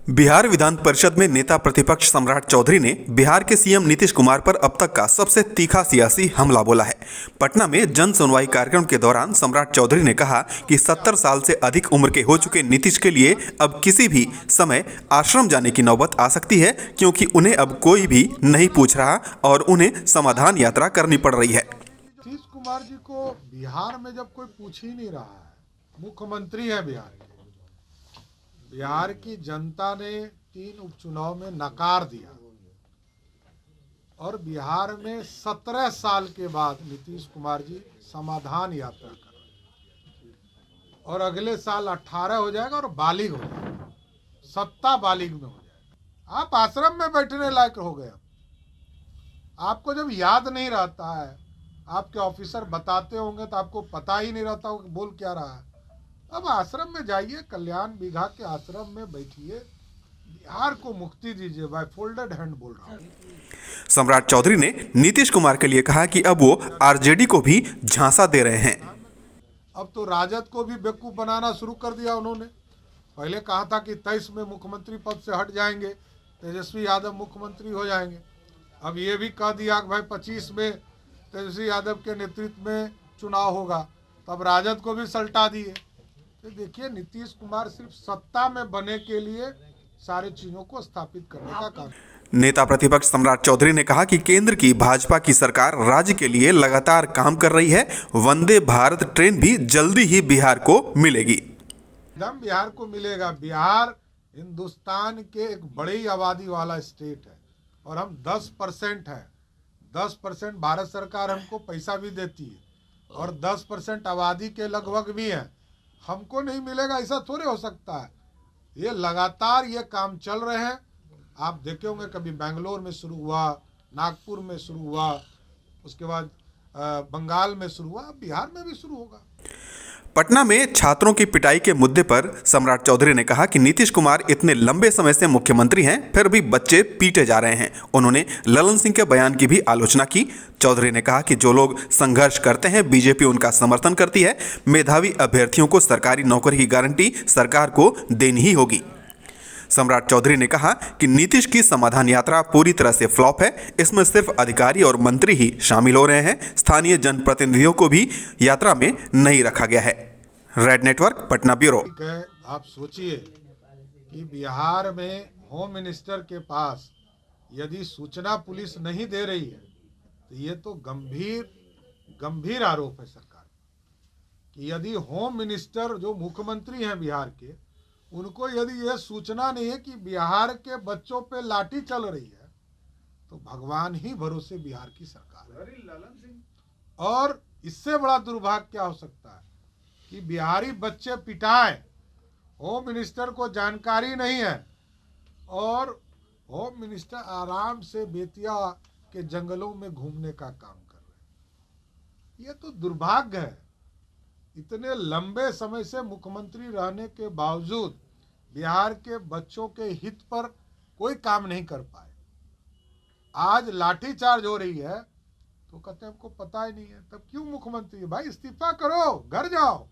बिहार विधान परिषद में नेता प्रतिपक्ष सम्राट चौधरी ने बिहार के सीएम नीतीश कुमार पर अब तक का सबसे तीखा सियासी हमला बोला है। पटना में जन सुनवाई कार्यक्रम के दौरान सम्राट चौधरी ने कहा कि 70 साल से अधिक उम्र के हो चुके नीतीश के लिए अब किसी भी समय आश्रम जाने की नौबत आ सकती है, क्योंकि उन्हें अब कोई भी नहीं पूछ रहा और उन्हें समाधान यात्रा करनी पड़ रही है। नीतीश कुमार जी को बिहार में जब कोई पूछ ही नहीं रहा है, मुख्यमंत्री है बिहार की जनता ने 3 उपचुनाव में नकार दिया और बिहार में 17 साल के बाद नीतीश कुमार जी समाधान यात्रा कर रहे हैं और अगले साल 18 हो जाएगा और बालिग हो जाएगा, सत्ता बालिग में हो जाएगा। आप आश्रम में बैठने लायक हो गए। आपको जब याद नहीं रहता है, आपके ऑफिसर बताते होंगे तो आपको पता ही नहीं रहता हो कि बोल क्या रहा है। अब आश्रम में जाइए, कल्याण बीघा के आश्रम में बैठिए, बिहार को मुक्ति दीजिए। बाय फोल्डेड हैंड बोल रहा हूँ। सम्राट चौधरी ने नीतीश कुमार के लिए कहा कि अब वो आरजेडी को भी झांसा दे रहे हैं। अब तो राजद को भी बेवकूफ बनाना शुरू कर दिया उन्होंने। पहले कहा था कि 23 में मुख्यमंत्री पद से हट जाएंगे, तेजस्वी यादव मुख्यमंत्री हो जाएंगे। अब ये भी कह दिया कि भाई 25 में तेजस्वी यादव के नेतृत्व में चुनाव होगा, तब राजद को भी सल्टा दिए। तो देखिए, नीतीश कुमार सिर्फ सत्ता में बने के लिए सारी चीजों को स्थापित करने का काम। नेता प्रतिपक्ष सम्राट चौधरी ने कहा कि केंद्र की भाजपा की सरकार राज्य के लिए लगातार काम कर रही है। वंदे भारत ट्रेन भी जल्दी ही बिहार को मिलेगी। एकदम बिहार को मिलेगा। बिहार हिंदुस्तान के एक बड़ी आबादी वाला स्टेट है और हम 10% है। 10% भारत सरकार हमको पैसा भी देती है और 10% आबादी के लगभग भी है। हमको नहीं मिलेगा ऐसा थोड़े हो सकता है। ये लगातार ये काम चल रहे हैं। आप देखे होंगे, कभी बेंगलोर में शुरू हुआ, नागपुर में शुरू हुआ, उसके बाद बंगाल में शुरू हुआ, बिहार में भी शुरू होगा। पटना में छात्रों की पिटाई के मुद्दे पर सम्राट चौधरी ने कहा कि नीतीश कुमार इतने लंबे समय से मुख्यमंत्री हैं, फिर भी बच्चे पीटे जा रहे हैं। उन्होंने ललन सिंह के बयान की भी आलोचना की। चौधरी ने कहा कि जो लोग संघर्ष करते हैं, बीजेपी उनका समर्थन करती है। मेधावी अभ्यर्थियों को सरकारी नौकरी की गारंटी सरकार को देनी ही होगी। सम्राट चौधरी ने कहा कि नीतीश की समाधान यात्रा पूरी तरह से फ्लॉप है। इसमें सिर्फ अधिकारी और मंत्री ही शामिल हो रहे हैं। स्थानीय जनप्रतिनिधियों को भी यात्रा में नहीं रखा गया है। Red network Patna bureau. आप सोचिए कि बिहार में होम मिनिस्टर के पास यदि सूचना पुलिस नहीं दे रही है तो ये तो गंभीर आरोप है सरकार कि यदि होम मिनिस्टर जो मुख्यमंत्री हैं बिहार के, उनको यदि यह सूचना नहीं है कि बिहार के बच्चों पे लाठी चल रही है, तो भगवान ही भरोसे बिहार की सरकार है। और इससे बड़ा दुर्भाग्य क्या हो सकता है कि बिहारी बच्चे पिटाए, होम मिनिस्टर को जानकारी नहीं है और होम मिनिस्टर आराम से बेतिया के जंगलों में घूमने का काम कर रहे हैं। ये तो दुर्भाग्य है। इतने लंबे समय से मुख्यमंत्री रहने के बावजूद बिहार के बच्चों के हित पर कोई काम नहीं कर पाए। आज लाठीचार्ज हो रही है तो कहते हैं हमको पता ही नहीं है। तब क्यों मुख्यमंत्री? भाई इस्तीफा करो, घर जाओ।